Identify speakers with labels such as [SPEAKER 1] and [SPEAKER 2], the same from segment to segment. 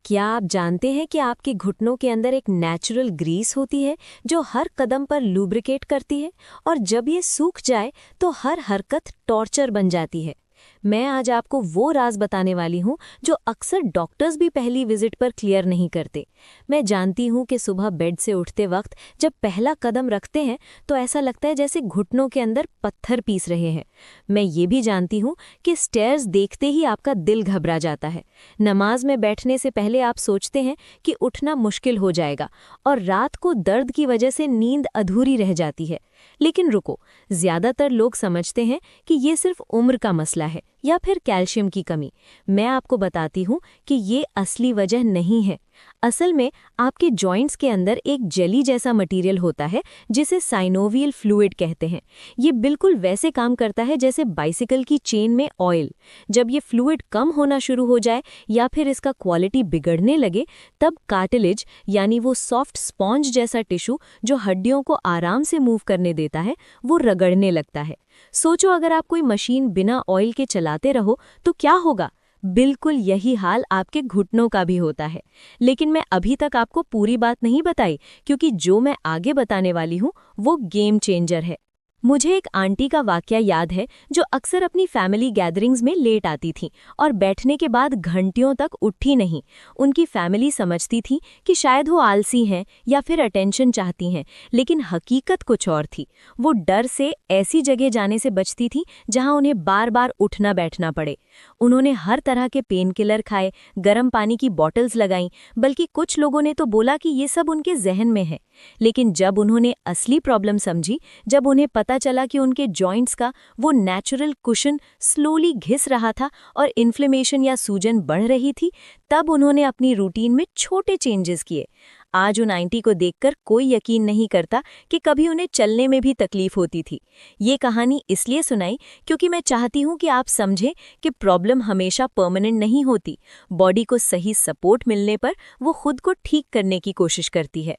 [SPEAKER 1] क्या आप जानते हैं कि आपके घुटनों के अंदर एक नेचुरल ग्रीस होती है जो हर कदम पर लुब्रिकेट करती है और जब ये सूख जाए तो हर हरकत टॉर्चर बन जाती है। मैं आज आपको वो राज बताने वाली हूँ जो अक्सर डॉक्टर्स भी पहली विजिट पर क्लियर नहीं करते। मैं जानती हूँ कि सुबह बेड से उठते वक्त जब पहला कदम रखते हैं तो ऐसा लगता है जैसे घुटनों के अंदर पत्थर पीस रहे हैं। मैं ये भी जानती हूँ कि स्टेयर्स देखते ही आपका दिल घबरा जाता है। नमाज में बैठने से पहले आप सोचते हैं कि उठना मुश्किल हो जाएगा और रात को दर्द की वजह से नींद अधूरी रह जाती है। लेकिन रुको, ज्यादातर लोग समझते हैं कि ये सिर्फ उम्र का मसला है या फिर कैल्शियम की कमी। मैं आपको बताती हूँ कि ये असली वजह नहीं है। असल में आपके जॉइंट्स के अंदर एक जेली जैसा मटेरियल होता है जिसे साइनोवियल फ्लूइड कहते हैं। ये बिल्कुल वैसे काम करता है जैसे बाइसिकल की चेन में ऑयल। जब ये फ्लूइड कम होना शुरू हो जाए या फिर इसका क्वालिटी बिगड़ने लगे, तब कार्टिलेज यानी वो सॉफ्ट स्पॉन्ज जैसा टिश्यू जो हड्डियों को आराम से मूव करने देता है, वो रगड़ने लगता है। सोचो, अगर आप कोई मशीन बिना ऑयल के चलाते रहो तो क्या होगा? बिल्कुल यही हाल आपके घुटनों का भी होता है। लेकिन मैं अभी तक आपको पूरी बात नहीं बताई, क्योंकि जो मैं आगे बताने वाली हूँ वो गेम चेंजर है। मुझे एक आंटी का वाकया याद है जो अक्सर अपनी फैमिली गैदरिंग्स में लेट आती थीं और बैठने के बाद घंटियों तक उठी नहीं। उनकी फैमिली समझती थी कि शायद वो आलसी हैं या फिर अटेंशन चाहती हैं, लेकिन हकीकत कुछ और थी। वो डर से ऐसी जगह जाने से बचती थी जहां उन्हें बार बार उठना बैठना पड़े। उन्होंने हर तरह के पेन किलर खाए, गर्म पानी की बॉटल्स लगाईं, बल्कि कुछ लोगों ने तो बोला कि ये सब उनके जहन में है। लेकिन जब उन्होंने असली प्रॉब्लम समझी, जब उन्हें पता चला कि उनके जॉइंट्स का वो नेचुरल कुशन स्लोली घिस रहा था और इन्फ्लेमेशन या सूजन बढ़ रही थी, तब उन्होंने अपनी रूटीन में छोटे चेंजेस किए। आज उन आंटी को देखकर कोई यकीन नहीं करता कि कभी उन्हें चलने में भी तकलीफ होती थी। ये कहानी इसलिए सुनाई क्योंकि मैं चाहती हूँ कि आप समझें कि प्रॉब्लम हमेशा परमानेंट नहीं होती। बॉडी को सही सपोर्ट मिलने पर वो खुद को ठीक करने की कोशिश करती है।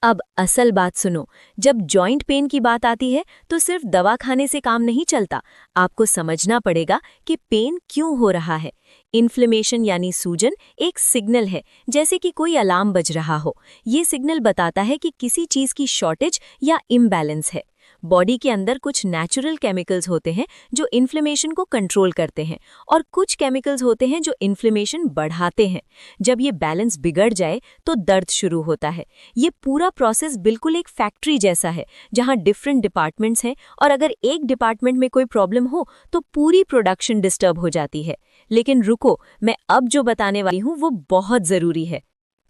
[SPEAKER 1] अब असल बात सुनो, जब जॉइंट पेन की बात आती है तो सिर्फ दवा खाने से काम नहीं चलता। आपको समझना पड़ेगा कि पेन क्यों हो रहा है। इन्फ्लेमेशन यानी सूजन एक सिग्नल है, जैसे कि कोई अलार्म बज रहा हो। ये सिग्नल बताता है कि किसी चीज की शॉर्टेज या इम्बैलेंस है। बॉडी के अंदर कुछ नेचुरल केमिकल्स होते हैं जो इन्फ्लेमेशन को कंट्रोल करते हैं और कुछ केमिकल्स होते हैं जो इन्फ्लेमेशन बढ़ाते हैं। जब ये बैलेंस बिगड़ जाए तो दर्द शुरू होता है। ये पूरा प्रोसेस बिल्कुल एक फैक्ट्री जैसा है जहां डिफरेंट डिपार्टमेंट्स हैं और अगर एक डिपार्टमेंट में कोई प्रॉब्लम हो तो पूरी प्रोडक्शन डिस्टर्ब हो जाती है। लेकिन रुको, मैं अब जो बताने वाली हूँ वो बहुत ज़रूरी है।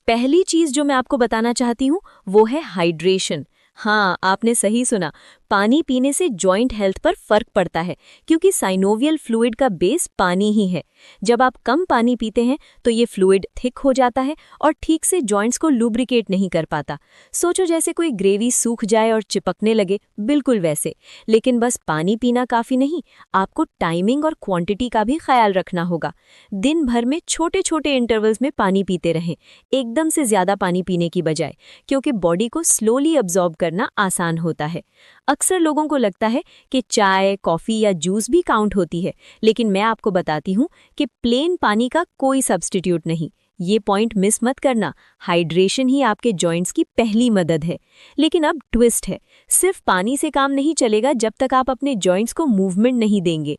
[SPEAKER 1] पहली चीज़ जो मैं आपको बताना चाहती हूँ वो है हाइड्रेशन। हाँ, आपने सही सुना। पानी पीने से जॉइंट हेल्थ पर फर्क पड़ता है क्योंकि साइनोवियल फ्लूइड का बेस पानी ही है। जब आप कम पानी पीते हैं तो ये फ्लूइड थिक हो जाता है और ठीक से जॉइंट्स को लुब्रिकेट नहीं कर पाता। सोचो जैसे कोई ग्रेवी सूख जाए और चिपकने लगे, बिल्कुल वैसे। लेकिन बस पानी पीना काफ़ी नहीं, आपको टाइमिंग और क्वांटिटी का भी ख्याल रखना होगा। दिन भर में छोटे छोटे इंटरवल्स में पानी पीते रहें, एकदम से ज़्यादा पानी पीने की बजाय, क्योंकि बॉडी को स्लोली अब्जॉर्ब करना आसान होता है। अक्सर लोगों को लगता है कि चाय, कॉफ़ी या जूस भी काउंट होती है, लेकिन मैं आपको बताती हूँ कि प्लेन पानी का कोई सब्स्टिट्यूट नहीं। ये पॉइंट मिस मत करना। हाइड्रेशन ही आपके जॉइंट्स की पहली मदद है। लेकिन अब ट्विस्ट है, सिर्फ पानी से काम नहीं चलेगा जब तक आप अपने जॉइंट्स को मूवमेंट नहीं देंगे।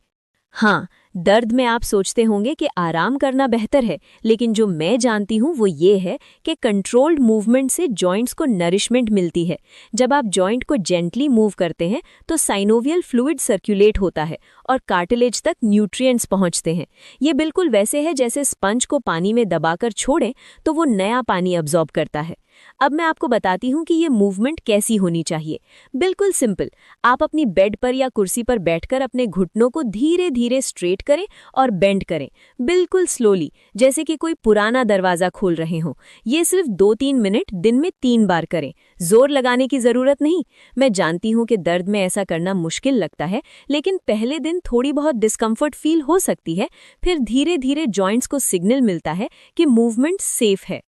[SPEAKER 1] हाँ, दर्द में आप सोचते होंगे कि आराम करना बेहतर है, लेकिन जो मैं जानती हूँ वो ये है कि कंट्रोल्ड मूवमेंट से जॉइंट्स को नरिशमेंट मिलती है। जब आप जॉइंट को जेंटली मूव करते हैं तो साइनोवियल फ्लूइड सर्कुलेट होता है और कार्टिलेज तक न्यूट्रिएंट्स पहुँचते हैं। ये बिल्कुल वैसे है जैसे स्पंज को पानी में दबाकर छोड़ें तो वो नया पानी अब्जॉर्ब करता है। अब मैं आपको बताती हूँ कि ये मूवमेंट कैसी होनी चाहिए। बिल्कुल सिंपल, आप अपनी बेड पर या कुर्सी पर बैठकर अपने घुटनों को धीरे धीरे स्ट्रेट करें और बेंड करें, बिल्कुल स्लोली, जैसे कि कोई पुराना दरवाज़ा खोल रहे हों। ये सिर्फ 2-3 मिनट दिन में 3 बार करें, जोर लगाने की ज़रूरत नहीं। मैं जानती हूँ कि दर्द में ऐसा करना मुश्किल लगता है, लेकिन पहले दिन थोड़ी बहुत डिस्कम्फर्ट फील हो सकती है, फिर धीरे धीरे जॉइंट्स को सिग्नल मिलता है कि मूवमेंट सेफ है।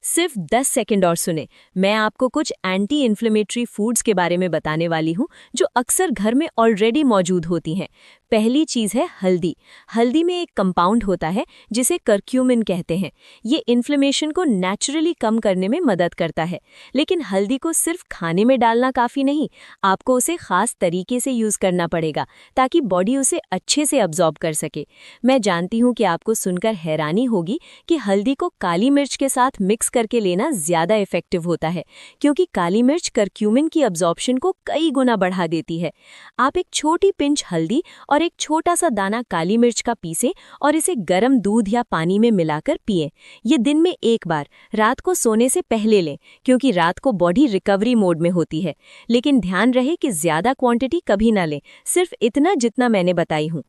[SPEAKER 1] सिर्फ 10 सेकंड और सुने, मैं आपको कुछ एंटी इन्फ्लेमेटरी फूड्स के बारे में बताने वाली हूँ जो अक्सर घर में ऑलरेडी मौजूद होती हैं। पहली चीज है हल्दी। हल्दी में एक कंपाउंड होता है जिसे करक्यूमिन कहते हैं। ये इन्फ्लेमेशन को नेचुरली कम करने में मदद करता है। लेकिन हल्दी को सिर्फ खाने में डालना काफी नहीं, आपको उसे खास तरीके से यूज करना पड़ेगा ताकि बॉडी उसे अच्छे से अब्जॉर्ब कर सके। मैं जानती हूँ कि आपको सुनकर हैरानी होगी कि हल्दी को काली मिर्च के साथ मिक्स करके लेना ज्यादा इफेक्टिव होता है, क्योंकि काली मिर्च करक्यूमिन की अब्जॉर्प्शन को कई गुना बढ़ा देती है। आप एक छोटी पिंच हल्दी और एक छोटा सा दाना काली मिर्च का पीसें और इसे गर्म दूध या पानी में मिलाकर पिएं। ये दिन में एक बार रात को सोने से पहले लें, क्योंकि रात को बॉडी रिकवरी मोड में होती है। लेकिन ध्यान रहे कि ज्यादा क्वांटिटी कभी ना लें, सिर्फ इतना जितना मैंने बताई हूँ।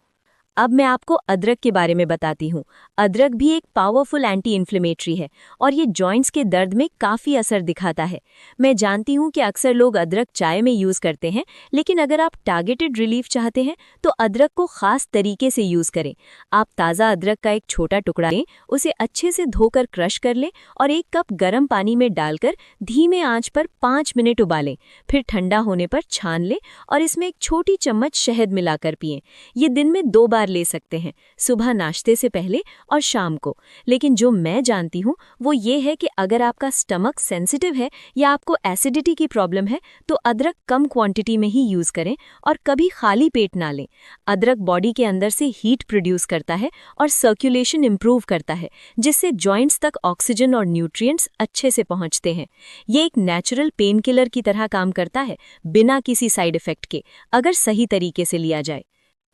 [SPEAKER 1] अब मैं आपको अदरक के बारे में बताती हूँ। अदरक भी एक पावरफुल एंटी इन्फ्लेमेटरी है और ये जॉइंट्स के दर्द में काफ़ी असर दिखाता है। मैं जानती हूँ कि अक्सर लोग अदरक चाय में यूज़ करते हैं, लेकिन अगर आप टारगेटेड रिलीफ चाहते हैं तो अदरक को ख़ास तरीके से यूज़ करें। आप ताज़ा अदरक का एक छोटा टुकड़ा लें, उसे अच्छे से धोकर क्रश कर लें और 1 कप गर्म पानी में डालकर धीमे आंच पर 5 मिनट उबालें। फिर ठंडा होने पर छान लें और इसमें एक छोटी चम्मच शहद मिलाकर पिएं। ये दिन में 2 बार ले सकते हैं, सुबह नाश्ते से पहले और शाम को। लेकिन जो मैं जानती हूँ वो ये है कि अगर आपका स्टमक सेंसिटिव है या आपको एसिडिटी की प्रॉब्लम है तो अदरक कम क्वांटिटी में ही यूज़ करें और कभी खाली पेट ना लें। अदरक बॉडी के अंदर से हीट प्रोड्यूस करता है और सर्कुलेशन इंप्रूव करता है, जिससे जॉइंट्स तक ऑक्सीजन और न्यूट्रिएंट्स अच्छे से पहुंचते हैं। ये एक नेचुरल पेन किलर की तरह काम करता है, बिना किसी साइड इफेक्ट के, अगर सही तरीके से लिया जाए।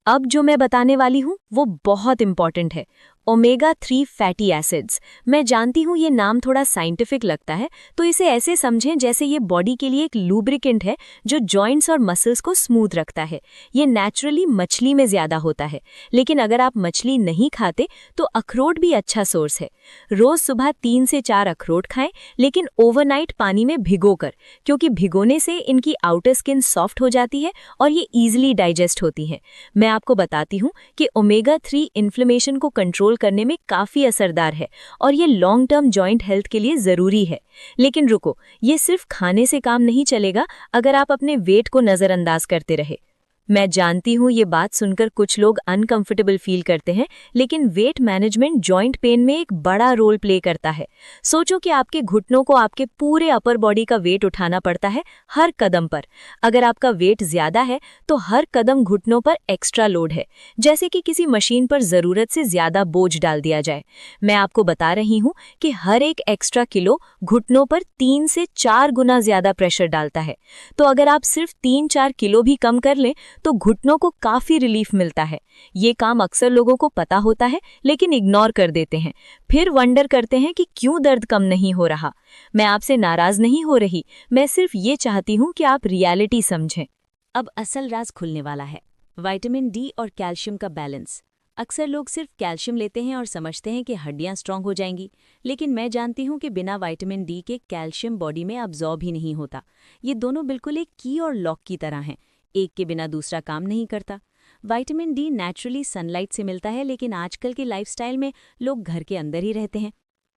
[SPEAKER 1] अब जो मैं बताने वाली हूँ वो बहुत इंपॉर्टेंट है, ओमेगा 3 फैटी एसिड्स। मैं जानती हूँ ये नाम थोड़ा साइंटिफिक लगता है, तो इसे ऐसे समझें जैसे ये बॉडी के लिए एक लूब्रिकेंट है जो जॉइंट्स और मसल्स को स्मूथ रखता है। ये नेचुरली मछली में ज़्यादा होता है, लेकिन अगर आप मछली नहीं खाते तो अखरोट भी अच्छा सोर्स है। रोज़ सुबह 3 से 4 अखरोट खाएं, लेकिन ओवरनाइट पानी में भिगोकर, क्योंकि भिगोने से इनकी आउटर स्किन सॉफ्ट हो जाती है और ये ईजिली डाइजेस्ट होती हैं। मैं आपको बताती हूँ कि ओमेगा 3 इन्फ्लेमेशन को कंट्रोल करने में काफी असरदार है और ये लॉन्ग टर्म जॉइंट हेल्थ के लिए जरूरी है। लेकिन रुको, ये सिर्फ खाने से काम नहीं चलेगा अगर आप अपने वेट को नजरअंदाज करते रहे। मैं जानती हूँ ये बात सुनकर कुछ लोग अनकंफर्टेबल फील करते हैं, लेकिन वेट मैनेजमेंट जॉइंट पेन में एक बड़ा रोल प्ले करता है। सोचो कि आपके घुटनों को आपके पूरे अपर बॉडी का वेट उठाना पड़ता है हर कदम पर। अगर आपका वेट ज्यादा है तो हर कदम घुटनों पर एक्स्ट्रा लोड है, जैसे कि किसी मशीन पर जरूरत से ज्यादा बोझ डाल दिया जाए। मैं आपको बता रही हूँ कि हर एक एक्स्ट्रा किलो घुटनों पर 3 से 4 गुना ज्यादा प्रेशर डालता है। तो अगर आप सिर्फ 3-4 किलो भी कम कर लें तो घुटनों को काफी रिलीफ मिलता है। ये काम अक्सर लोगों को पता होता है, लेकिन इग्नोर कर देते हैं, फिर वंडर करते हैं कि क्यों दर्द कम नहीं हो रहा। मैं आपसे नाराज नहीं हो रही, मैं सिर्फ ये चाहती हूँ कि आप रियलिटी समझें।
[SPEAKER 2] अब असल राज खुलने वाला है, विटामिन डी और कैल्शियम का बैलेंस। अक्सर लोग सिर्फ कैल्शियम लेते हैं और समझते हैं कि हड्डियां स्ट्रांग हो जाएंगी, लेकिन मैं जानती हूं कि बिना विटामिन डी के कैल्शियम बॉडी में अब्जॉर्ब ही नहीं होता। ये दोनों बिल्कुल एक की और लॉक की तरह हैं, एक के बिना दूसरा काम नहीं करता। विटामिन डी नेचुरली सनलाइट से मिलता है, लेकिन आजकल के लाइफस्टाइल में लोग घर के अंदर ही रहते हैं।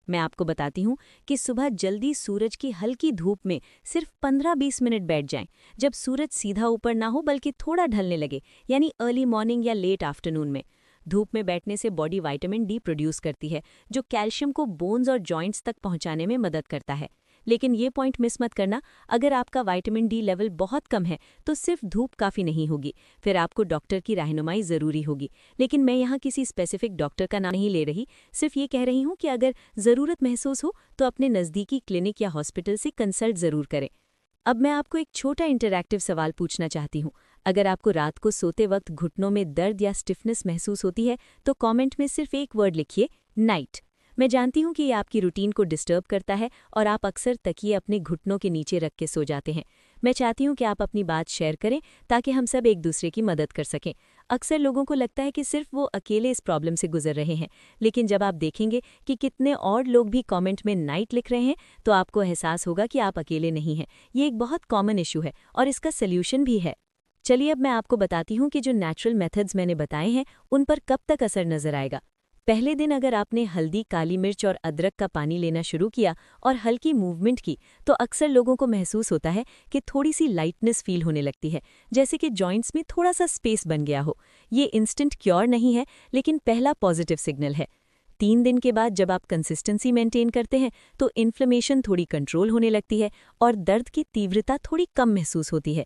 [SPEAKER 2] मैं आपको बताती हूँ कि सुबह जल्दी सूरज की हल्की धूप में सिर्फ 15-20 मिनट बैठ जाएं, जब सूरज सीधा ऊपर ना हो बल्कि थोड़ा ढलने लगे, यानी अर्ली मॉर्निंग या लेट आफ्टरनून में। धूप में बैठने से बॉडी विटामिन डी प्रोड्यूस करती है, जो कैल्शियम को बोन्स और जॉइंट्स तक पहुंचाने में मदद करता है। लेकिन ये पॉइंट मिस मत करना, अगर आपका विटामिन डी लेवल बहुत कम है तो सिर्फ धूप काफ़ी नहीं होगी, फिर आपको डॉक्टर की रहनुमाई ज़रूरी होगी। लेकिन मैं यहाँ किसी स्पेसिफिक डॉक्टर का नाम नहीं ले रही, सिर्फ ये कह रही हूँ कि अगर ज़रूरत महसूस हो तो अपने नज़दीकी क्लिनिक या हॉस्पिटल से कंसल्ट ज़रूर करें। अब मैं आपको एक छोटा इंटरैक्टिव सवाल पूछना चाहती हूँ। अगर आपको रात को सोते वक्त घुटनों में दर्द या स्टिफनेस महसूस होती है तो कमेंट में सिर्फ एक वर्ड लिखिए, नाइट। मैं जानती हूँ कि ये आपकी रूटीन को डिस्टर्ब करता है और आप अक्सर तकिए अपने घुटनों के नीचे रख के सो जाते हैं। मैं चाहती हूँ कि आप अपनी बात शेयर करें ताकि हम सब एक दूसरे की मदद कर सकें। अक्सर लोगों को लगता है कि सिर्फ वो अकेले इस प्रॉब्लम से गुजर रहे हैं, लेकिन जब आप देखेंगे कि कितने और लोग भी कमेंट में नाइट लिख रहे हैं तो आपको एहसास होगा कि आप अकेले नहीं हैं। ये एक बहुत कॉमन इशू है और इसका सल्यूशन भी है। चलिए अब मैं आपको बताती हूँ कि जो नेचुरल मेथड्स मैंने बताए हैं उन पर कब तक असर नजर आएगा। पहले दिन अगर आपने हल्दी, काली मिर्च और अदरक का पानी लेना शुरू किया और हल्की मूवमेंट की, तो अक्सर लोगों को महसूस होता है कि थोड़ी सी लाइटनेस फील होने लगती है, जैसे कि जॉइंट्स में थोड़ा सा स्पेस बन गया हो। ये इंस्टेंट क्योर नहीं है, लेकिन पहला पॉजिटिव सिग्नल है। 3 दिन के बाद जब आप कंसिस्टेंसी मेंटेन करते हैं तो इन्फ्लेमेशन थोड़ी कंट्रोल होने लगती है और दर्द की तीव्रता थोड़ी कम महसूस होती है।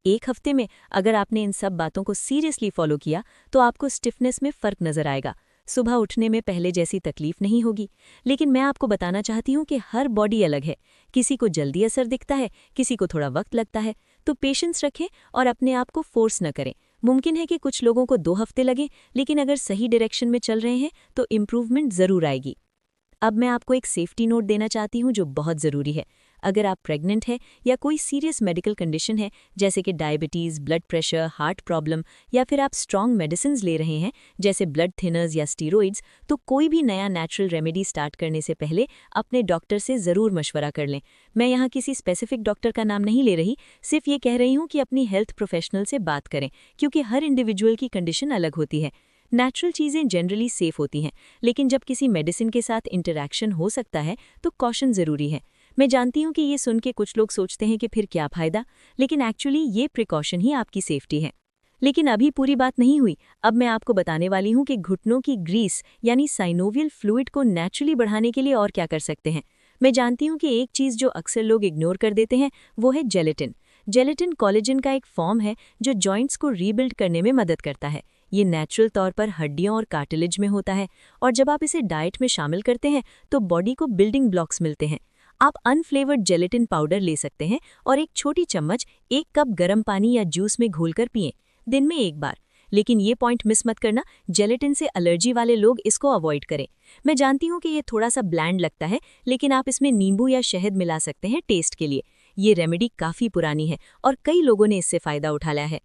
[SPEAKER 2] 1 हफ्ते में अगर आपने इन सब बातों को सीरियसली फॉलो किया तो आपको स्टिफनेस में फ़र्क नज़र आएगा। सुबह उठने में पहले जैसी तकलीफ नहीं होगी। लेकिन मैं आपको बताना चाहती हूँ कि हर बॉडी अलग है। किसी को जल्दी असर दिखता है, किसी को थोड़ा वक्त लगता है। तो पेशेंस रखें और अपने आप को फोर्स न करें। मुमकिन है कि कुछ लोगों को 2 हफ्ते लगे, लेकिन अगर सही डायरेक्शन में चल रहे हैं तो इम्प्रूवमेंट ज़रूर आएगी। अब मैं आपको एक सेफ्टी नोट देना चाहती हूँ जो बहुत ज़रूरी है। अगर आप प्रेग्नेंट हैं या कोई सीरियस मेडिकल कंडीशन है, जैसे कि diabetes, blood pressure, heart problem, या फिर आप स्ट्रॉन्ग मेडिसिन्स ले रहे हैं जैसे ब्लड थिनर्स या स्टीरॉइड्स, तो कोई भी नया नेचुरल रेमेडी स्टार्ट करने से पहले अपने डॉक्टर से ज़रूर मशवरा कर लें। मैं यहाँ किसी स्पेसिफिक डॉक्टर का नाम नहीं ले रही, सिर्फ ये कह रही हूँ कि अपनी हेल्थ प्रोफेशनल से बात करें, क्योंकि हर इंडिविजुअल की कंडीशन अलग होती है। नेचुरल चीज़ें जनरली सेफ होती हैं, लेकिन जब किसी मेडिसिन के साथ इंटरैक्शन हो सकता है तो कॉशन ज़रूरी है। मैं जानती हूँ कि ये सुन के कुछ लोग सोचते हैं कि फिर क्या फ़ायदा, लेकिन एक्चुअली ये प्रिकॉशन ही आपकी सेफ्टी है। लेकिन अभी पूरी बात नहीं हुई। अब मैं आपको बताने वाली हूँ कि घुटनों की ग्रीस यानी साइनोवियल फ्लूइड को नेचुरली बढ़ाने के लिए और क्या कर सकते हैं। मैं जानती हूँ कि एक चीज़ जो अक्सर लोग इग्नोर कर देते हैं वो है जेलेटिन। जेलेटिन कोलेजन का एक फॉर्म है जो जॉइंट्स को रीबिल्ड करने में मदद करता है। ये नेचुरल तौर पर हड्डियों और कार्टिलेज में होता है, और जब आप इसे डाइट में शामिल करते हैं तो बॉडी को बिल्डिंग ब्लॉक्स मिलते हैं। आप अनफ्लेवर्ड जेलेटिन पाउडर ले सकते हैं और एक छोटी चम्मच 1 कप गर्म पानी या जूस में घोलकर पिएं, दिन में 1 बार। लेकिन ये पॉइंट मिस मत करना, जेलेटिन से एलर्जी वाले लोग इसको अवॉइड करें। मैं जानती हूँ कि ये थोड़ा सा ब्लैंड लगता है, लेकिन आप इसमें नींबू या शहद मिला सकते हैं टेस्ट के लिए। ये रेमेडी काफ़ी पुरानी है और कई लोगों ने इससे फ़ायदा उठा लिया है।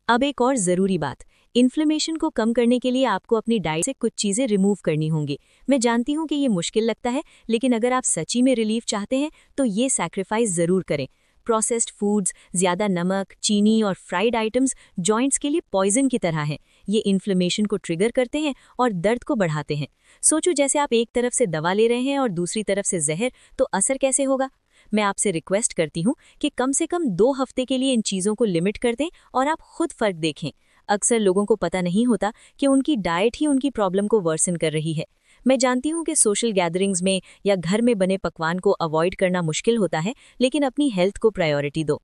[SPEAKER 2] अब एक और ज़रूरी बात, इन्फ्लेमेशन को कम करने के लिए आपको अपनी डाइट से कुछ चीज़ें रिमूव करनी होंगी। मैं जानती हूँ कि ये मुश्किल लगता है, लेकिन अगर आप सच्ची में रिलीफ चाहते हैं तो ये सैक्रिफाइस ज़रूर करें। प्रोसेस्ड फूड्स, ज़्यादा नमक, चीनी और फ्राइड आइटम्स जॉइंट्स के लिए पॉइजन की तरह हैं। ये इन्फ्लेमेशन को ट्रिगर करते हैं और दर्द को बढ़ाते हैं। सोचो जैसे आप एक तरफ से दवा ले रहे हैं और दूसरी तरफ से जहर, तो असर कैसे होगा। मैं आपसे रिक्वेस्ट करती हूँ कि कम से कम 2 हफ्ते के लिए इन चीज़ों को लिमिट कर दें और आप खुद फ़र्क देखें। अक्सर लोगों को पता नहीं होता कि उनकी डाइट ही उनकी प्रॉब्लम को वर्सन कर रही है। मैं जानती हूँ कि सोशल गैदरिंग्स में या घर में बने पकवान को अवॉइड करना मुश्किल होता है, लेकिन अपनी हेल्थ को प्रायोरिटी दो।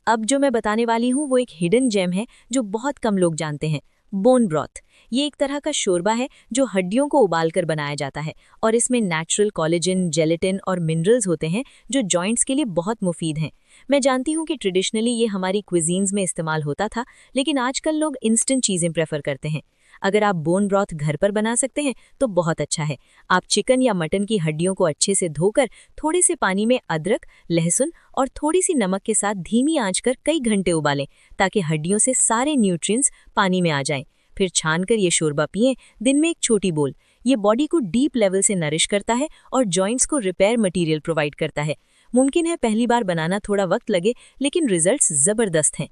[SPEAKER 2] अब जो मैं बताने वाली हूँ वो एक हिडन जेम है जो बहुत कम लोग जानते हैं, बोन ब्रॉथ। ये एक तरह का शोरबा है जो हड्डियों को उबालकर बनाया जाता है, और इसमें नेचुरल कोलेजन, जेलेटिन और मिनरल्स होते हैं जो जॉइंट्स के लिए बहुत मुफीद हैं। मैं जानती हूँ कि ट्रेडिशनली ये हमारी क्विजीन्स में इस्तेमाल होता था, लेकिन आजकल लोग इंस्टेंट चीज़ें प्रेफर करते हैं। अगर आप बोन ब्रॉथ घर पर बना सकते हैं तो बहुत अच्छा है। आप चिकन या मटन की हड्डियों को अच्छे से धोकर थोड़े से पानी में अदरक, लहसुन और थोड़ी सी नमक के साथ धीमी आंच कर कई घंटे उबालें, ताकि हड्डियों से सारे न्यूट्रिएंट्स पानी में आ जाएं। फिर छानकर ये शोरबा पिएं, दिन में एक छोटी बोल। ये बॉडी को डीप लेवल से नरिश करता है और जॉइंट्स को रिपेयर मटेरियल प्रोवाइड करता है। मुमकिन है पहली बार बनाना थोड़ा वक्त लगे, लेकिन रिजल्ट्स ज़बरदस्त हैं।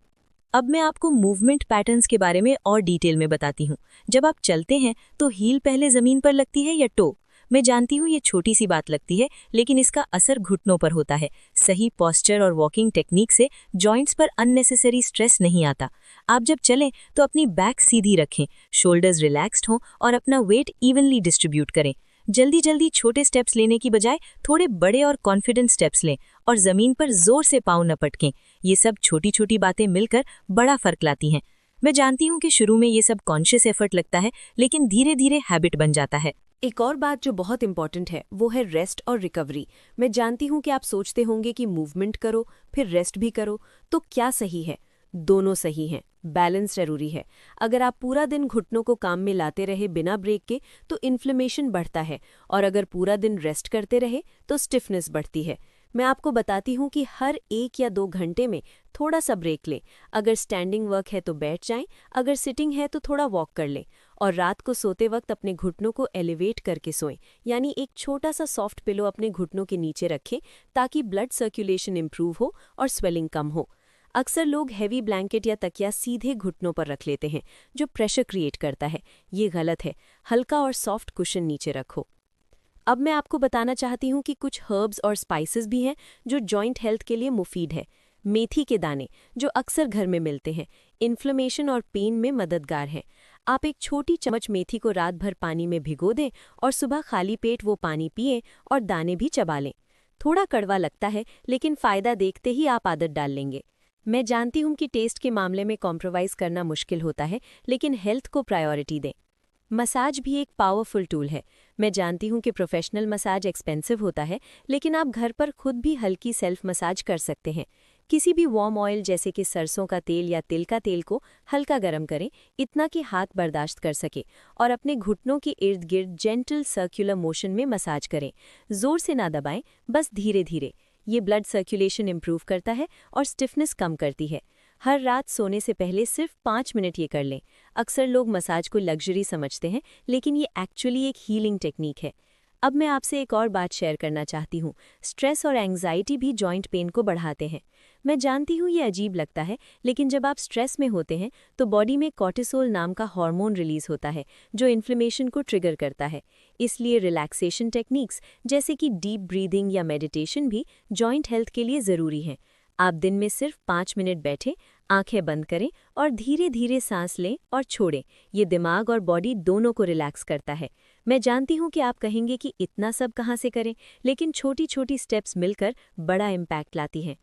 [SPEAKER 2] अब मैं आपको मूवमेंट पैटर्न्स के बारे में और डिटेल में बताती हूँ। जब आप चलते हैं तो हील पहले ज़मीन पर लगती है या टो। मैं जानती हूँ ये छोटी सी बात लगती है, लेकिन इसका असर घुटनों पर होता है। सही पोस्चर और वॉकिंग टेक्निक से जॉइंट्स पर अननेसेसरी स्ट्रेस नहीं आता। आप जब चलें तो अपनी बैक सीधी रखें, शोल्डर्स रिलैक्स्ड हों और अपना वेट इवनली डिस्ट्रीब्यूट करें। जल्दी जल्दी छोटे स्टेप्स लेने की बजाय थोड़े बड़े और कॉन्फिडेंट स्टेप्स लें, और ज़मीन पर जोर से पाँव न पटकें। ये सब छोटी छोटी बातें मिलकर बड़ा फ़र्क लाती हैं। मैं जानती हूँ कि शुरू में ये सब कॉन्शियस एफर्ट लगता है, लेकिन धीरे धीरे हैबिट बन जाता है।
[SPEAKER 3] एक और बात जो बहुत इंपॉर्टेंट है वो है रेस्ट और रिकवरी। मैं जानती हूँ कि आप सोचते होंगे कि मूवमेंट करो फिर रेस्ट भी करो, तो क्या सही है? दोनों सही हैं। बैलेंस जरूरी है। अगर आप पूरा दिन घुटनों को काम में लाते रहे बिना ब्रेक के तो इन्फ्लेमेशन बढ़ता है, और अगर पूरा दिन रेस्ट करते रहे तो स्टिफनेस बढ़ती है। मैं आपको बताती हूँ कि हर 1 या 2 घंटे में थोड़ा सा ब्रेक लें। अगर स्टैंडिंग वर्क है तो बैठ जाएं, अगर सिटिंग है तो थोड़ा वॉक कर लें। और रात को सोते वक्त अपने घुटनों को एलिवेट करके सोएं, यानी एक छोटा सा सॉफ्ट पिलो अपने घुटनों के नीचे रखें ताकि ब्लड सर्कुलेशन इंप्रूव हो और स्वेलिंग कम हो। अक्सर लोग हैवी ब्लैंकेट या तकिया सीधे घुटनों पर रख लेते हैं, जो प्रेशर क्रिएट करता है। ये गलत है। हल्का और सॉफ्ट कुशन नीचे रखो। अब मैं आपको बताना चाहती हूँ कि कुछ हर्ब्स और स्पाइसेस भी हैं जो जॉइंट हेल्थ के लिए मुफीद है। मेथी के दाने, जो अक्सर घर में मिलते हैं, इन्फ्लेमेशन और पेन में मददगार हैं। आप एक छोटी चम्मच मेथी को रात भर पानी में भिगो दें और सुबह खाली पेट वो पानी पिएं और दाने भी चबा लें। थोड़ा कड़वा लगता है, लेकिन फ़ायदा देखते ही आप आदत डाल लेंगे। मैं जानती हूँ कि टेस्ट के मामले में कॉम्प्रोमाइज़ करना मुश्किल होता है, लेकिन हेल्थ को प्रायोरिटी दें। मसाज भी एक पावरफुल टूल है। मैं जानती हूँ कि प्रोफेशनल मसाज एक्सपेंसिव होता है, लेकिन आप घर पर खुद भी हल्की सेल्फ मसाज कर सकते हैं। किसी भी वार्म ऑयल जैसे कि सरसों का तेल या तिल का तेल को हल्का गर्म करें, इतना कि हाथ बर्दाश्त कर सके, और अपने घुटनों के इर्द गिर्द जेंटल सर्कुलर मोशन में मसाज करें। जोर से ना दबाएं, बस धीरे धीरे। ये ब्लड सर्कुलेशन इंप्रूव करता है और स्टिफनेस कम करती है। हर रात सोने से पहले सिर्फ 5 मिनट ये कर लें। अक्सर लोग मसाज को लग्जरी समझते हैं, लेकिन ये एक्चुअली एक हीलिंग टेक्निक है। अब मैं आपसे एक और बात शेयर करना चाहती हूँ। स्ट्रेस और एंग्जाइटी भी जॉइंट पेन को बढ़ाते हैं। मैं जानती हूँ ये अजीब लगता है, लेकिन जब आप स्ट्रेस में होते हैं तो बॉडी में कॉर्टिसोल नाम का हार्मोन रिलीज होता है, जो इन्फ्लेमेशन को ट्रिगर करता है। इसलिए रिलैक्सेशन टेक्निक्स जैसे कि डीप ब्रीदिंग या मेडिटेशन भी जॉइंट हेल्थ के लिए ज़रूरी हैं। आप दिन में सिर्फ 5 मिनट बैठें, आंखें बंद करें और धीरे धीरे सांस लें और छोड़ें। ये दिमाग और बॉडी दोनों को रिलैक्स करता है। मैं जानती हूँ कि आप कहेंगे कि इतना सब कहाँ से करें, लेकिन छोटी छोटी स्टेप्स मिलकर बड़ा इम्पैक्ट लाती हैं।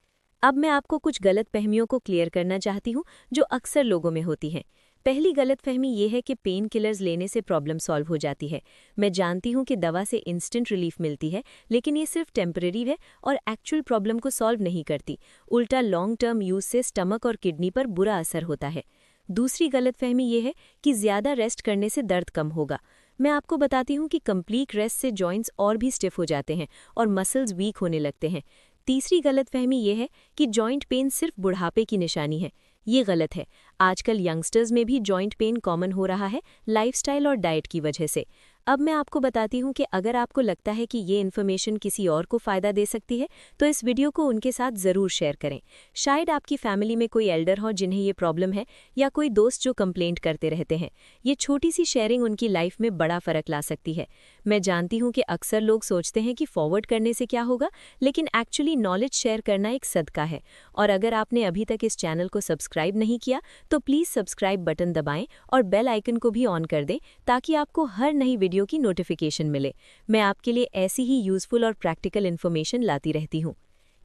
[SPEAKER 3] अब मैं आपको कुछ गलतफहमियों को क्लियर करना चाहती हूँ जो अक्सर लोगों में होती हैं। पहली गलतफहमी ये है कि पेन किलर्स लेने से प्रॉब्लम सॉल्व हो जाती है। मैं जानती हूँ कि दवा से इंस्टेंट रिलीफ मिलती है, लेकिन ये सिर्फ टेम्परेरी है और एक्चुअल प्रॉब्लम को सॉल्व नहीं करती। उल्टा लॉन्ग टर्म यूज से स्टमक और किडनी पर बुरा असर होता है। दूसरी गलतफहमी ये है कि ज़्यादा रेस्ट करने से दर्द कम होगा। मैं आपको बताती हूँ कि कंप्लीट रेस्ट से जॉइंट्स और भी स्टिफ हो जाते हैं और मसल्स वीक होने लगते हैं। तीसरी गलतफहमी ये है कि जॉइंट पेन सिर्फ बुढ़ापे की निशानी है। ये गलत है। आजकल यंगस्टर्स में भी जॉइंट पेन कॉमन हो रहा है, लाइफस्टाइल और डाइट की वजह से। अब मैं आपको बताती हूँ कि अगर आपको लगता है कि ये इन्फॉर्मेशन किसी और को फ़ायदा दे सकती है, तो इस वीडियो को उनके साथ ज़रूर शेयर करें। शायद आपकी फैमिली में कोई एल्डर हो जिन्हें ये प्रॉब्लम है, या कोई दोस्त जो कंप्लेंट करते रहते हैं। ये छोटी सी शेयरिंग उनकी लाइफ में बड़ा फ़र्क ला सकती है। मैं जानती हूँ कि अक्सर लोग सोचते हैं कि फॉरवर्ड करने से क्या होगा, लेकिन एक्चुअली नॉलेज शेयर करना एक सदका है। और अगर आपने अभी तक इस चैनल को सब्सक्राइब नहीं किया, तो प्लीज़ सब्सक्राइब बटन दबाएं और बेल आइकन को भी ऑन कर दें, ताकि आपको हर नई वीडियो की नोटिफिकेशन मिले। मैं आपके लिए ऐसी ही यूजफुल और प्रैक्टिकल इन्फॉर्मेशन लाती रहती हूँ।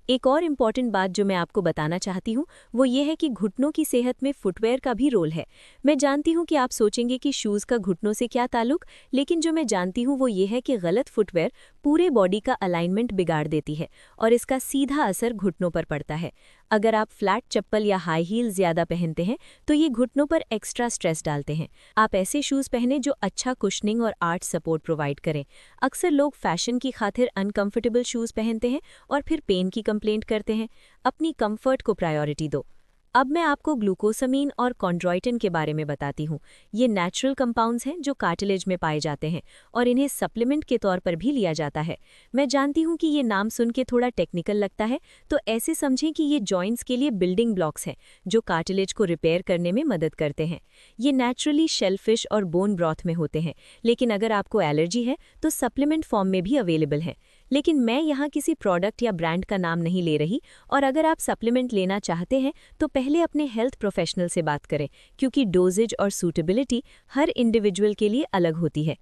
[SPEAKER 3] एक और इम्पॉर्टेंट बात जो मैं आपको बताना चाहती हूँ वो ये है कि घुटनों की सेहत में फुटवेयर का भी रोल है। मैं जानती हूँ कि आप सोचेंगे कि शूज़ का घुटनों से क्या ताल्लुक, लेकिन जो मैं जानती हूँ वो ये है कि गलत फुटवेयर पूरे बॉडी का अलाइनमेंट बिगाड़ देती है और इसका सीधा असर घुटनों पर पड़ता है। अगर आप फ्लैट चप्पल या हाई हील ज़्यादा पहनते हैं तो ये घुटनों पर एक्स्ट्रा स्ट्रेस डालते हैं। आप ऐसे शूज़ पहने जो अच्छा कुशनिंग और आर्च सपोर्ट प्रोवाइड करें। अक्सर लोग फैशन की खातिर अनकंफर्टेबल शूज़ पहनते हैं और फिर पेन की कंप्लेंट करते हैं। अपनी कंफर्ट को प्रायोरिटी दो। अब मैं आपको ग्लूकोसामीन और कॉन्ड्रोइटिन के बारे में बताती हूँ। ये नेचुरल कंपाउंड्स हैं जो कार्टिलेज में पाए जाते हैं और इन्हें सप्लीमेंट के तौर पर भी लिया जाता है। मैं जानती हूँ कि ये नाम सुन के थोड़ा टेक्निकल लगता है, तो ऐसे समझें कि ये जॉइंट्स के लिए बिल्डिंग ब्लॉक्स हैं जो कार्टिलेज को रिपेयर करने में मदद करते हैं। ये नेचुरली शेलफिश और बोन ब्रॉथ में होते हैं, लेकिन अगर आपको एलर्जी है तो सप्लीमेंट फॉर्म में भी अवेलेबल हैं। लेकिन मैं यहाँ किसी प्रोडक्ट या ब्रांड का नाम नहीं ले रही, और अगर आप सप्लीमेंट लेना चाहते हैं तो पहले अपने हेल्थ प्रोफेशनल से बात करें, क्योंकि डोजेज और सूटेबिलिटी हर इंडिविजुअल के लिए अलग होती है।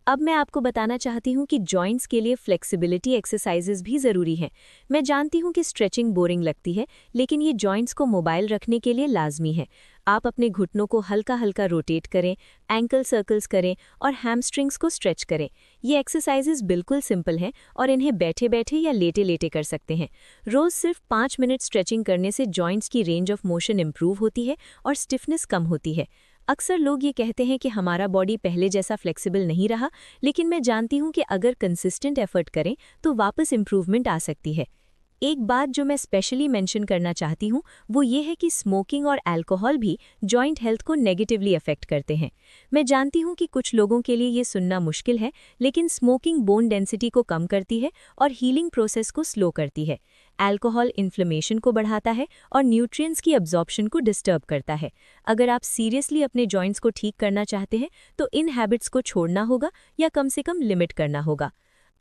[SPEAKER 3] अब मैं आपको बताना चाहती हूँ कि जॉइंट्स के लिए फ्लेक्सिबिलिटी एक्सरसाइजेज भी ज़रूरी हैं। मैं जानती हूँ कि स्ट्रेचिंग बोरिंग लगती है, लेकिन ये जॉइंट्स को मोबाइल रखने के लिए लाजमी है। आप अपने घुटनों को हल्का हल्का रोटेट करें, एंकल सर्कल्स करें और हैमस्ट्रिंग्स को स्ट्रेच करें। ये एक्सरसाइजेज बिल्कुल सिंपल हैं और इन्हें बैठे बैठे या लेटे लेटे कर सकते हैं। रोज़ सिर्फ 5 मिनट स्ट्रेचिंग करने से जॉइंट्स की रेंज ऑफ मोशन इंप्रूव होती है और स्टिफनेस कम होती है। अक्सर लोग ये कहते हैं कि हमारा बॉडी पहले जैसा फ्लेक्सिबल नहीं रहा, लेकिन मैं जानती हूँ कि अगर कंसिस्टेंट एफर्ट करें तो वापस इम्प्रूवमेंट आ सकती है।
[SPEAKER 2] एक बात जो मैं स्पेशली मेंशन करना चाहती हूँ वो ये है कि स्मोकिंग और अल्कोहल भी जॉइंट हेल्थ को नेगेटिवली अफेक्ट करते हैं। मैं जानती हूँ कि कुछ लोगों के लिए ये सुनना मुश्किल है, लेकिन स्मोकिंग बोन डेंसिटी को कम करती है और हीलिंग प्रोसेस को स्लो करती है। अल्कोहल इन्फ्लेमेशन को बढ़ाता है और न्यूट्रिएंट्स की अब्जॉर्प्शन को डिस्टर्ब करता है। अगर आप सीरियसली अपने जॉइंट्स को ठीक करना चाहते हैं तो इन हैबिट्स को छोड़ना होगा या कम से कम लिमिट करना होगा।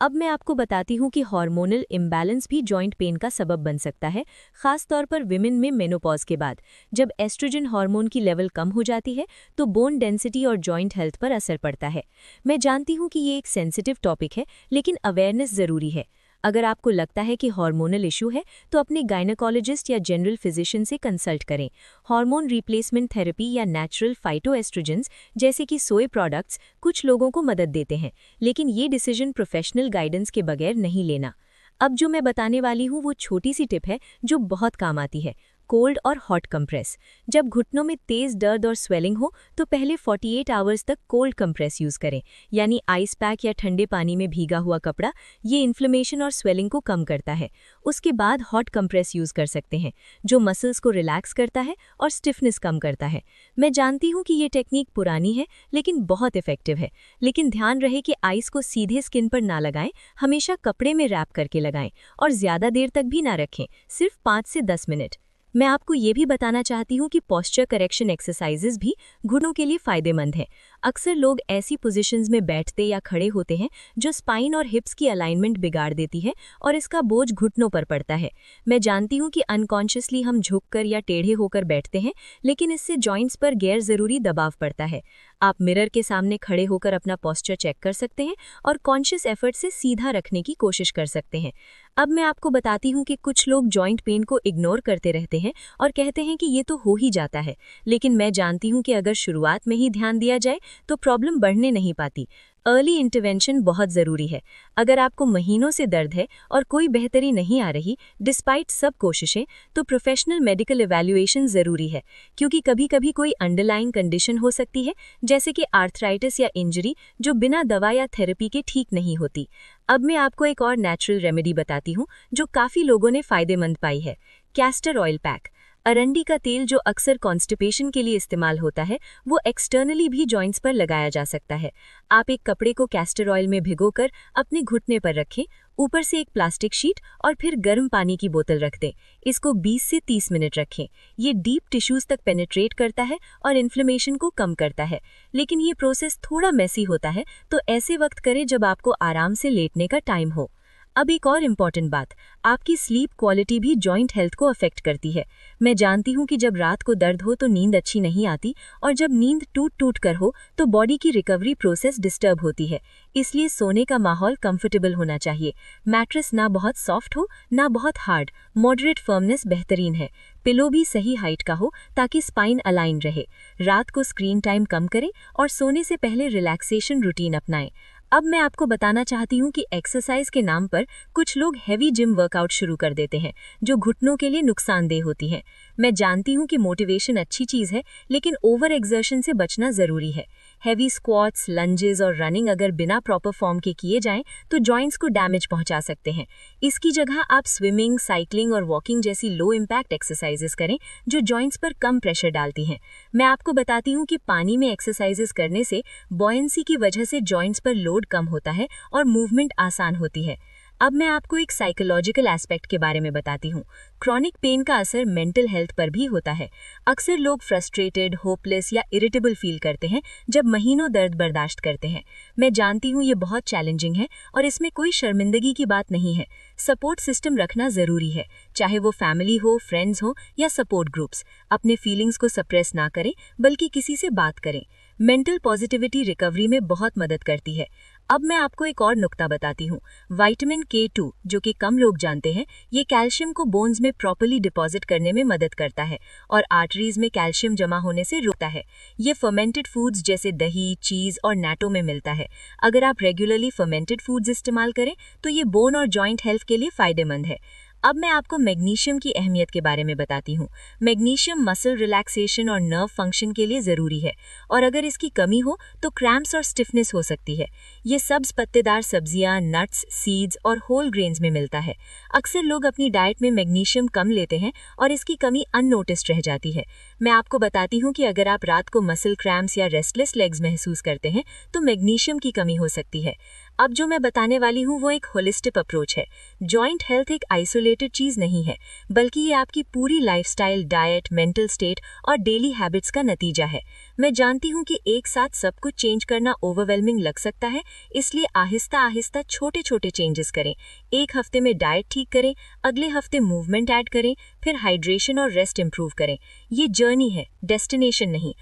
[SPEAKER 2] अब मैं आपको बताती हूँ कि हार्मोनल इम्बैलेंस भी जॉइंट पेन का सबब बन सकता है, खास तौर पर विमेन में मेनोपॉज के बाद। जब एस्ट्रोजन हार्मोन की लेवल कम हो जाती है तो बोन डेंसिटी और जॉइंट हेल्थ पर असर पड़ता है। मैं जानती हूँ कि ये एक सेंसिटिव टॉपिक है, लेकिन अवेयरनेस ज़रूरी है। अगर आपको लगता है कि हार्मोनल इशू है तो अपने गायनेकोलॉजिस्ट या जनरल फिजिशियन से कंसल्ट करें। हार्मोन रिप्लेसमेंट थेरेपी या नेचुरल फाइटोएस्ट्रोजेंस जैसे कि सोए प्रोडक्ट्स कुछ लोगों को मदद देते हैं, लेकिन ये डिसीजन प्रोफेशनल गाइडेंस के बगैर नहीं लेना। अब जो मैं बताने वाली हूँ वो छोटी सी टिप है जो बहुत काम आती है। कोल्ड और हॉट कंप्रेस। जब घुटनों में तेज दर्द और स्वेलिंग हो तो पहले 48 आवर्स तक कोल्ड कंप्रेस यूज करें, यानी आइस पैक या ठंडे पानी में भीगा हुआ कपड़ा। ये इन्फ्लेमेशन और स्वेलिंग को कम करता है। उसके बाद हॉट कंप्रेस यूज कर सकते हैं, जो मसल्स को रिलैक्स करता है और स्टिफनेस कम करता है। मैं जानती हूँ कि ये टेक्निक पुरानी है लेकिन बहुत इफेक्टिव है। लेकिन ध्यान रहे कि आइस को सीधे स्किन पर ना लगाएं, हमेशा कपड़े में रैप करके लगाएं और ज्यादा देर तक भी ना रखें, सिर्फ 5 से 10 मिनट। मैं आपको ये भी बताना चाहती हूँ कि पोस्चर करेक्शन एक्सरसाइजेज भी घुटनों के लिए फायदेमंद हैं। अक्सर लोग ऐसी पोजीशंस में बैठते या खड़े होते हैं जो स्पाइन और हिप्स की अलाइनमेंट बिगाड़ देती है और इसका बोझ घुटनों पर पड़ता है। मैं जानती हूँ कि अनकॉन्शियसली हम झुककर या टेढ़े होकर बैठते हैं, लेकिन इससे जॉइंट्स पर गैर जरूरी दबाव पड़ता है। आप मिरर के सामने खड़े होकर अपना पोस्चर चेक कर सकते हैं और कॉन्शियस एफर्ट से सीधा रखने की कोशिश कर सकते हैं। अब मैं आपको बताती हूँ कि कुछ लोग जॉइंट पेन को इग्नोर करते रहते हैं और कहते हैं कि ये तो हो ही जाता है, लेकिन मैं जानती हूँ कि अगर शुरुआत में ही ध्यान दिया जाए तो प्रॉब्लम बढ़ने नहीं पाती। अर्ली इंटरवेंशन बहुत ज़रूरी है। अगर आपको महीनों से दर्द है और कोई बेहतरी नहीं आ रही डिस्पाइट सब कोशिशें, तो प्रोफेशनल मेडिकल इवैल्यूएशन ज़रूरी है, क्योंकि कभी कभी कोई अंडरलाइंग कंडीशन हो सकती है, जैसे कि आर्थराइटिस या इंजरी, जो बिना दवा या थेरेपी के ठीक नहीं होती। अब मैं आपको एक और नेचुरल रेमेडी बताती हूँ जो काफ़ी लोगों ने फ़ायदेमंद पाई है। Castor oil pack. अरंडी का तेल जो अक्सर कॉन्स्टिपेशन के लिए इस्तेमाल होता है, वो एक्सटर्नली भी जॉइंट्स पर लगाया जा सकता है। आप एक कपड़े को कैस्टर ऑयल में भिगोकर अपने घुटने पर रखें, ऊपर से एक प्लास्टिक शीट और फिर गर्म पानी की बोतल रख दें। इसको 20 से 30 मिनट रखें। ये डीप टिश्यूज तक पेनिट्रेट करता है और इन्फ्लेमेशन को कम करता है, लेकिन ये प्रोसेस थोड़ा मेसी होता है, तो ऐसे वक्त करें जब आपको आराम से लेटने का टाइम हो। अब एक और इम्पॉर्टेंट बात, आपकी स्लीप क्वालिटी भी जॉइंट हेल्थ को अफेक्ट करती है। मैं जानती हूँ कि जब रात को दर्द हो तो नींद अच्छी नहीं आती, और जब नींद टूट कर हो तो बॉडी की रिकवरी प्रोसेस डिस्टर्ब होती है। इसलिए सोने का माहौल कंफर्टेबल होना चाहिए। मैट्रेस ना बहुत सॉफ्ट हो ना बहुत हार्ड, मॉडरेट फर्मनेस बेहतरीन है। पिलो भी सही हाइट का हो ताकि स्पाइन अलाइन रहे। रात को स्क्रीन टाइम कम करें और सोने से पहले रिलैक्सेशन रूटीन अपनाएं। अब मैं आपको बताना चाहती हूँ कि एक्सरसाइज के नाम पर कुछ लोग हैवी जिम वर्कआउट शुरू कर देते हैं, जो घुटनों के लिए नुकसानदेह होती हैं। मैं जानती हूँ कि मोटिवेशन अच्छी चीज़ है, लेकिन ओवर एक्सर्शन से बचना ज़रूरी है। हैवी स्क्वाट्स, लंजेस और रनिंग अगर बिना प्रॉपर फॉर्म के किए जाएं तो जॉइंट्स को डैमेज पहुंचा सकते हैं। इसकी जगह आप स्विमिंग, साइकिलिंग और वॉकिंग जैसी लो इम्पैक्ट एक्सरसाइजेस करें जो जॉइंट्स पर कम प्रेशर डालती हैं। मैं आपको बताती हूँ कि पानी में एक्सरसाइजेस करने से बॉयंसी की वजह से जॉइंट्स पर लोड कम होता है और मूवमेंट आसान होती है। अब मैं आपको एक साइकोलॉजिकल एस्पेक्ट के बारे में बताती हूँ। क्रॉनिक पेन का असर मेंटल हेल्थ पर भी होता है। अक्सर लोग फ्रस्ट्रेटेड, होपलेस या इरिटेबल फील करते हैं जब महीनों दर्द बर्दाश्त करते हैं। मैं जानती हूँ ये बहुत चैलेंजिंग है और इसमें कोई शर्मिंदगी की बात नहीं है। सपोर्ट सिस्टम रखना ज़रूरी है, चाहे वो फैमिली हो, फ्रेंड्स हो या सपोर्ट ग्रुप्स। अपने फीलिंग्स को सप्रेस ना करें, बल्कि किसी से बात करें। मेंटल पॉजिटिविटी रिकवरी में बहुत मदद करती है। अब मैं आपको एक और नुक्ता बताती हूँ। विटामिन K2, जो कि कम लोग जानते हैं, ये कैल्शियम को बोन्स में प्रॉपर्ली डिपॉजिट करने में मदद करता है और आर्टरीज में कैल्शियम जमा होने से रोकता है। ये फर्मेंटेड फूड्स जैसे दही, चीज़ और नैटो में मिलता है। अगर आप रेगुलरली फर्मेंटेड फूड्स इस्तेमाल करें तो ये बोन और जॉइंट हेल्थ के लिए फायदेमंद है। अब मैं आपको मैग्नीशियम की अहमियत के बारे में बताती हूँ। मैग्नीशियम मसल रिलैक्सेशन और नर्व फंक्शन के लिए ज़रूरी है, और अगर इसकी कमी हो तो क्रैम्प्स और स्टिफनेस हो सकती है। ये सब्ज पत्तेदार सब्जियां, नट्स, सीड्स और होल ग्रेन्स में मिलता है। अक्सर लोग अपनी डाइट में मैग्नीशियम कम लेते हैं और इसकी कमी अननोटिस्ड रह जाती है। मैं आपको बताती हूँ कि अगर आप रात को मसल क्रैम्प्स या रेस्टलेस लेग्स महसूस करते हैं तो मैग्नीशियम की कमी हो सकती है। अब जो मैं बताने वाली हूँ वो एक होलिस्टिक अप्रोच है। जॉइंट हेल्थ एक आइसोलेटेड चीज़ नहीं है, बल्कि ये आपकी पूरी लाइफस्टाइल, डाइट, मेंटल स्टेट और डेली हैबिट्स का नतीजा है। मैं जानती हूँ कि एक साथ सब कुछ चेंज करना ओवरवेलमिंग लग सकता है, इसलिए आहिस्ता आहिस्ता छोटे छोटे चेंजेस करें। एक हफ्ते में डाइट ठीक करें, अगले हफ्ते मूवमेंट ऐड करें, फिर हाइड्रेशन और रेस्ट इंप्रूव करें। ये जर्नी है, डेस्टिनेशन नहीं।